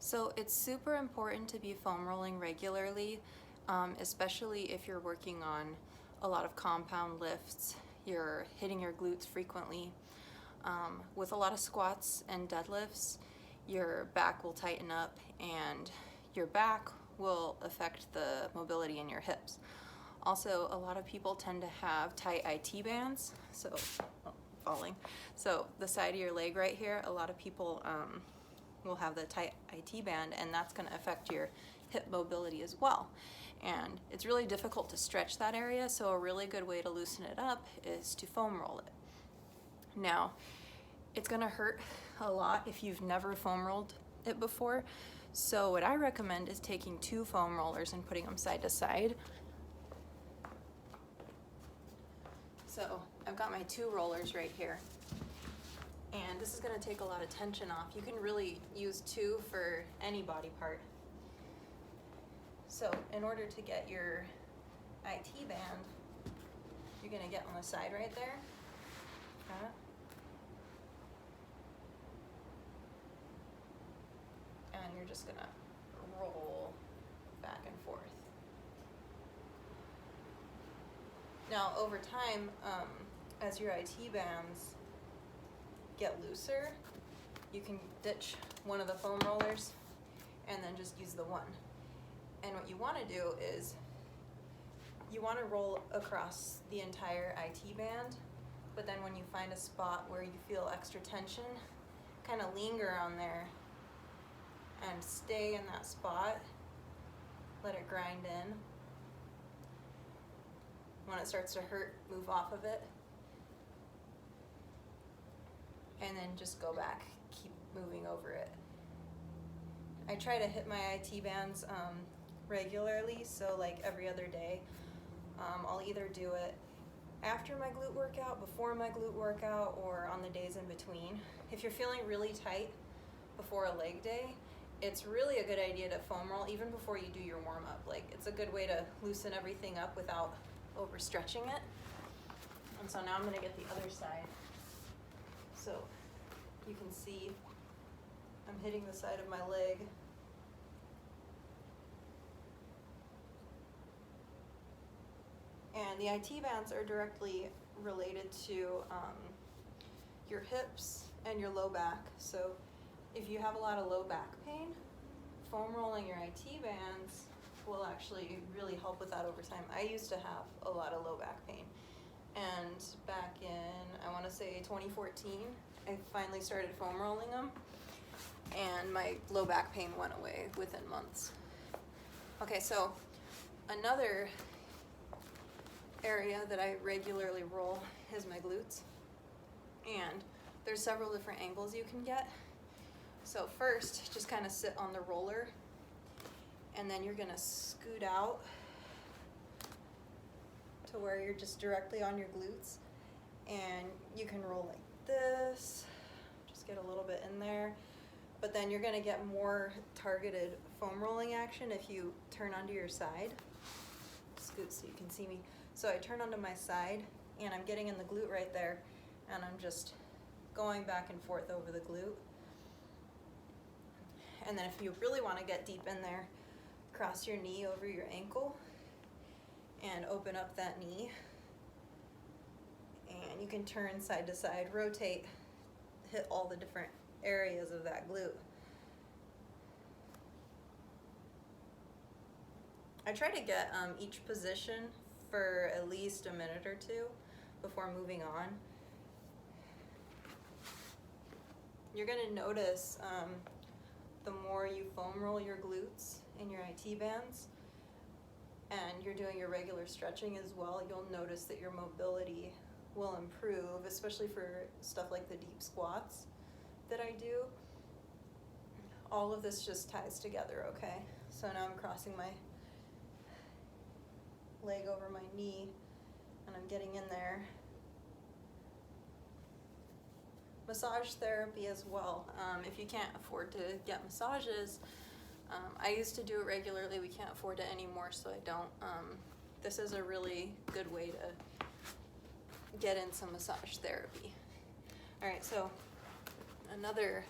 So it's super important to be foam rolling regularly, especially if you're working on a lot of compound lifts, you're hitting your glutes frequently. With a lot of squats and deadlifts, your back will tighten up and your back will affect the mobility in your hips. Also, a lot of people tend to have tight IT bands, So the side of your leg right here, a lot of people will have the tight IT band, and that's going to affect your hip mobility as well. And it's really difficult to stretch that area, so a really good way to loosen it up is to foam roll it. Now, it's going to hurt a lot if you've never foam rolled it before, so what I recommend is taking 2 foam rollers and putting them side to side. So I've got my 2 rollers right here, and this is going to take a lot of tension off. You can really use 2 for any body part. So in order to get your IT band, you're going to get on the side right there. Okay. And you're just going to roll back and forth. Now, over time, as your IT bands get looser, you can ditch one of the foam rollers and then just use the one. And what you want to do is you want to roll across the entire IT band, but then when you find a spot where you feel extra tension, kind of linger on there and stay in that spot. Let it grind in. When it starts to hurt, move off of it. And then just go back, keep moving over it. I try to hit my IT bands regularly, so like every other day. I'll either do it after my glute workout, before my glute workout, or on the days in between. If you're feeling really tight before a leg day, it's really a good idea to foam roll even before you do your warm-up. Like, it's a good way to loosen everything up without overstretching it. And so now I'm going to get the other side. So you can see I'm hitting the side of my leg. And the IT bands are directly related to your hips and your low back. So if you have a lot of low back pain, foam rolling your IT bands will actually really help with that over time. I used to have a lot of low back pain. And back in, I want to say 2014, I finally started foam rolling them, and my low back pain went away within months. Okay, so another area that I regularly roll is my glutes, and there's several different angles you can get. So first, just kind of sit on the roller, and then you're going to scoot out to where you're just directly on your glutes, and you can roll like this, just get a little bit in there, but then you're going to get more targeted foam rolling action if you turn onto your side. Scoot so you can see me. So I turn onto my side, and I'm getting in the glute right there, and I'm just going back and forth over the glute. And then if you really want to get deep in there, cross your knee over your ankle and open up that knee. And you can turn side to side, rotate, hit all the different areas of that glute. I try to get each position for at least a minute or 2 before moving on. You're going to notice the more you foam roll your glutes and your IT bands, and you're doing your regular stretching as well, you'll notice that your mobility will improve, especially for stuff like the deep squats that I do. All of this just ties together, okay? So now I'm crossing my leg over my knee, and I'm getting in there. Massage therapy as well. If you can't afford to get massages, I used to do it regularly. We can't afford it anymore, so I don't. This is a really good way to get in some massage therapy. All right, so another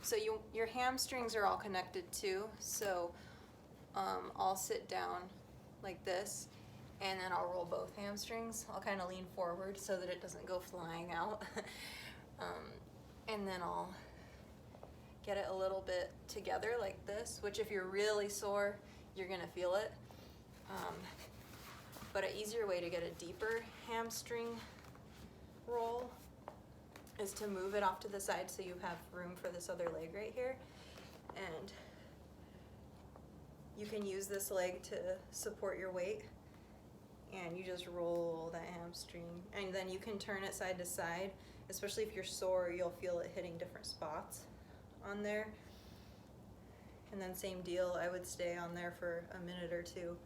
So your hamstrings are all connected too. So I'll sit down like this, and then I'll roll both hamstrings. I'll kind of lean forward so that it doesn't go flying out. And then I'll get it a little bit together like this, which if you're really sore, you're gonna feel it. But an easier way to get a deeper hamstring roll is to move it off to the side so you have room for this other leg right here. And you can use this leg to support your weight, and you just roll that hamstring, and then you can turn it side to side. Especially if you're sore, you'll feel it hitting different spots on there. And then same deal, I would stay on there for a minute or two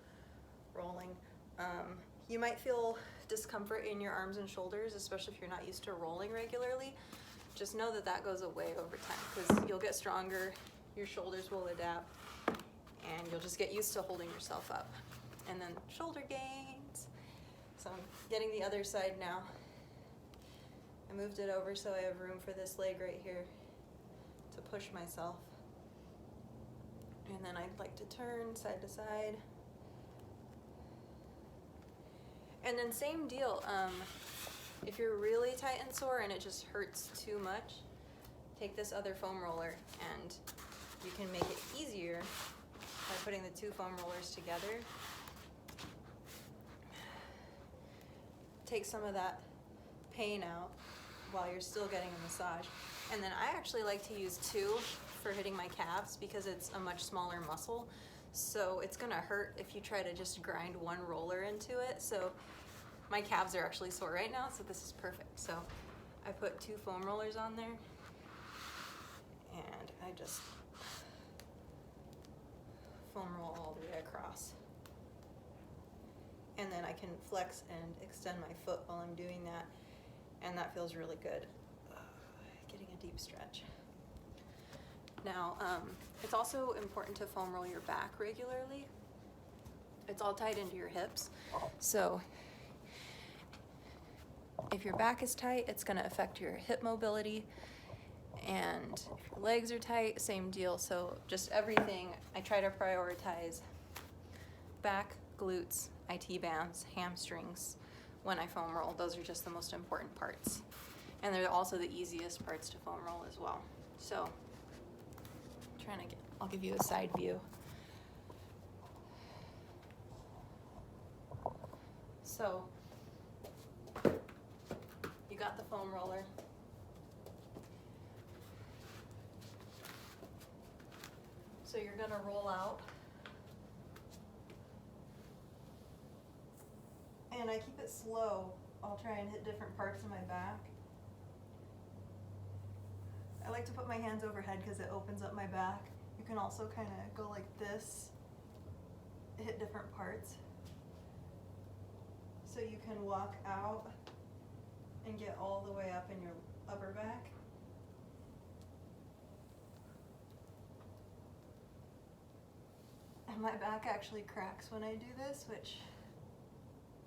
rolling. You might feel discomfort in your arms and shoulders, especially if you're not used to rolling regularly. Just know that that goes away over time, because you'll get stronger, your shoulders will adapt, and you'll just get used to holding yourself up. And then shoulder gains. So I'm getting the other side now. I moved it over so I have room for this leg right here to push myself. And then I'd like to turn side to side. And then same deal, if you're really tight and sore and it just hurts too much, take this other foam roller, and you can make it easier by putting the two foam rollers together. Take some of that pain out while you're still getting a massage. And then I actually like to use two for hitting my calves because it's a much smaller muscle. So it's gonna hurt if you try to just grind one roller into it. So my calves are actually sore right now, so this is perfect. So I put two foam rollers on there, and I just foam roll all the way across. And then I can flex and extend my foot while I'm doing that, and that feels really good. Getting a deep stretch. Now, it's also important to foam roll your back regularly. It's all tied into your hips. So if your back is tight, it's gonna affect your hip mobility. And if your legs are tight, same deal. So just everything, I try to prioritize back, glutes, IT bands, hamstrings when I foam roll. Those are just the most important parts. And they're also the easiest parts to foam roll as well. So I'll give you a side view. So you got the foam roller. So you're gonna roll out. And I keep it slow. I'll try and hit different parts of my back. I like to put my hands overhead because it opens up my back. You can also kind of go like this, hit different parts. So you can walk out and get all the way up in your upper back. And my back actually cracks when I do this, which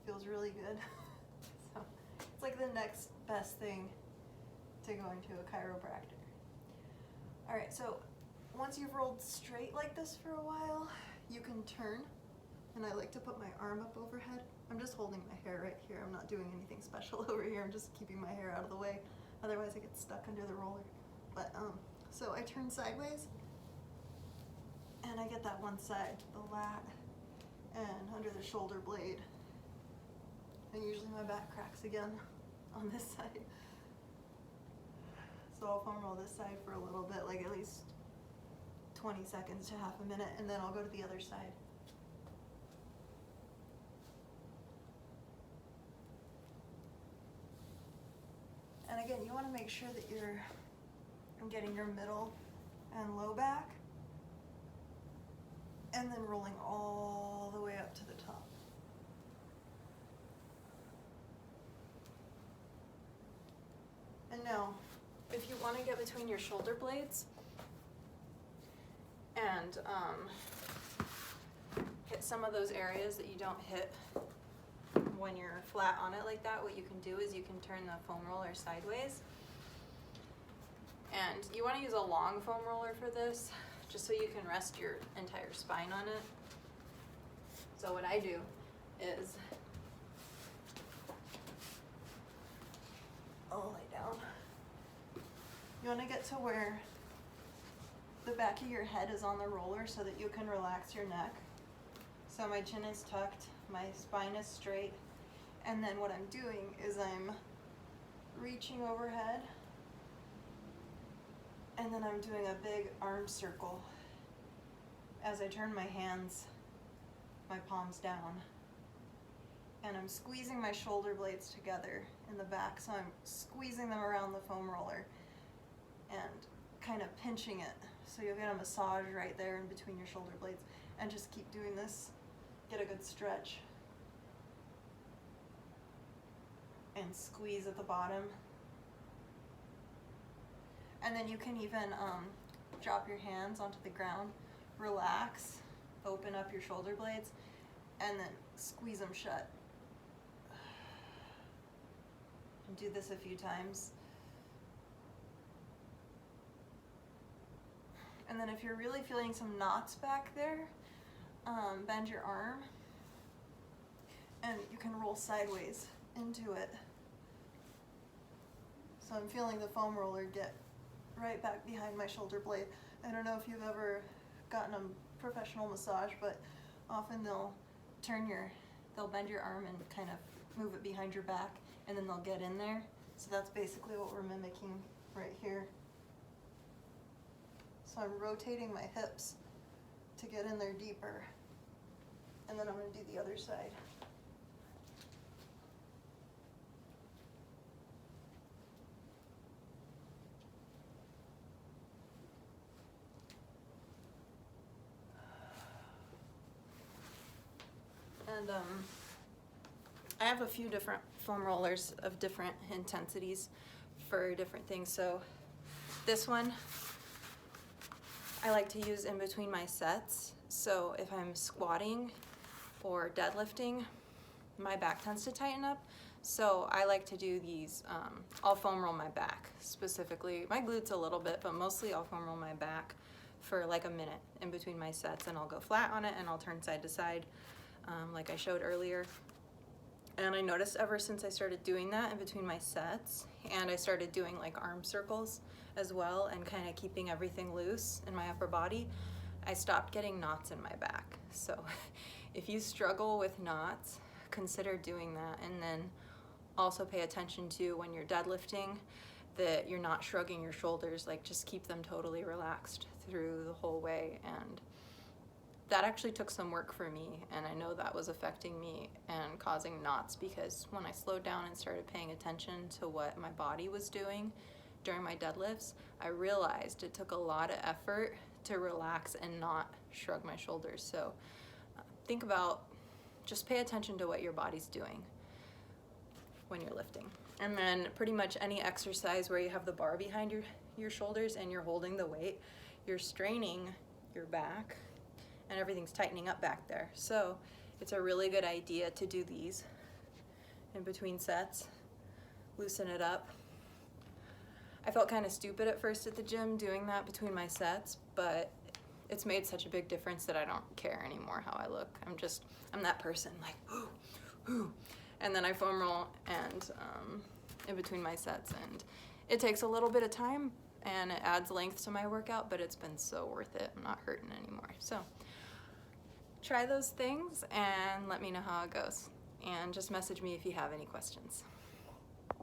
feels really good. So it's like the next best thing to going to a chiropractor. All right, so once you've rolled straight like this for a while, you can turn, and I like to put my arm up overhead. I'm just holding my hair right here. I'm not doing anything special over here. I'm just keeping my hair out of the way. Otherwise I get stuck under the roller. But so I turn sideways, and I get that one side, the lat, and under the shoulder blade. And usually my back cracks again on this side. So I'll foam roll this side for a little bit, like at least 20 seconds to half a minute, and then I'll go to the other side. And again, you want to make sure that you're getting your middle and low back, and then rolling all the way up to the top. And now, if you want to get between your shoulder blades and hit some of those areas that you don't hit when you're flat on it like that, what you can do is you can turn the foam roller sideways, And you want to use a long foam roller for this, just so you can rest your entire spine on it. So what I do is I'll lay down. You want to get to where the back of your head is on the roller so that you can relax your neck. So my chin is tucked, my spine is straight, and then what I'm doing is I'm reaching overhead, and then I'm doing a big arm circle as I turn my hands, my palms down, and I'm squeezing my shoulder blades together in the back, so I'm squeezing them around the foam roller and kind of pinching it, so you'll get a massage right there in between your shoulder blades, and just keep doing this. Get a good stretch and squeeze at the bottom. And then you can even drop your hands onto the ground, relax, open up your shoulder blades, and then squeeze them shut. And do this a few times. And then if you're really feeling some knots back there, bend your arm, and you can roll sideways into it. So I'm feeling the foam roller get right back behind my shoulder blade. I don't know if you've ever gotten a professional massage, but often they'll bend your arm and kind of move it behind your back, and then they'll get in there. So that's basically what we're mimicking right here. So I'm rotating my hips to get in there deeper. And then I'm going to do the other side. And I have a few different foam rollers of different intensities for different things. So this one I like to use in between my sets. So if I'm squatting or deadlifting, my back tends to tighten up. So I like to do these, I'll foam roll my back specifically, my glutes a little bit, but mostly I'll foam roll my back for like a minute in between my sets, and I'll go flat on it and I'll turn side to side like I showed earlier. And I noticed ever since I started doing that in between my sets, and I started doing like arm circles as well and kind of keeping everything loose in my upper body, I stopped getting knots in my back. So if you struggle with knots, consider doing that, and then also pay attention to when you're deadlifting that you're not shrugging your shoulders, like just keep them totally relaxed through the whole way. And that actually took some work for me, and I know that was affecting me and causing knots, because when I slowed down and started paying attention to what my body was doing during my deadlifts, I realized it took a lot of effort to relax and not shrug my shoulders. So think about, just pay attention to what your body's doing when you're lifting. And then pretty much any exercise where you have the bar behind your shoulders and you're holding the weight, you're straining your back and everything's tightening up back there. So it's a really good idea to do these in between sets, loosen it up. I felt kind of stupid at first at the gym doing that between my sets, but it's made such a big difference that I don't care anymore how I look. I'm that person, like, ooh, ooh. And then I foam roll and in between my sets, and it takes a little bit of time and it adds length to my workout, but it's been so worth it. I'm not hurting anymore. So try those things and let me know how it goes. And just message me if you have any questions.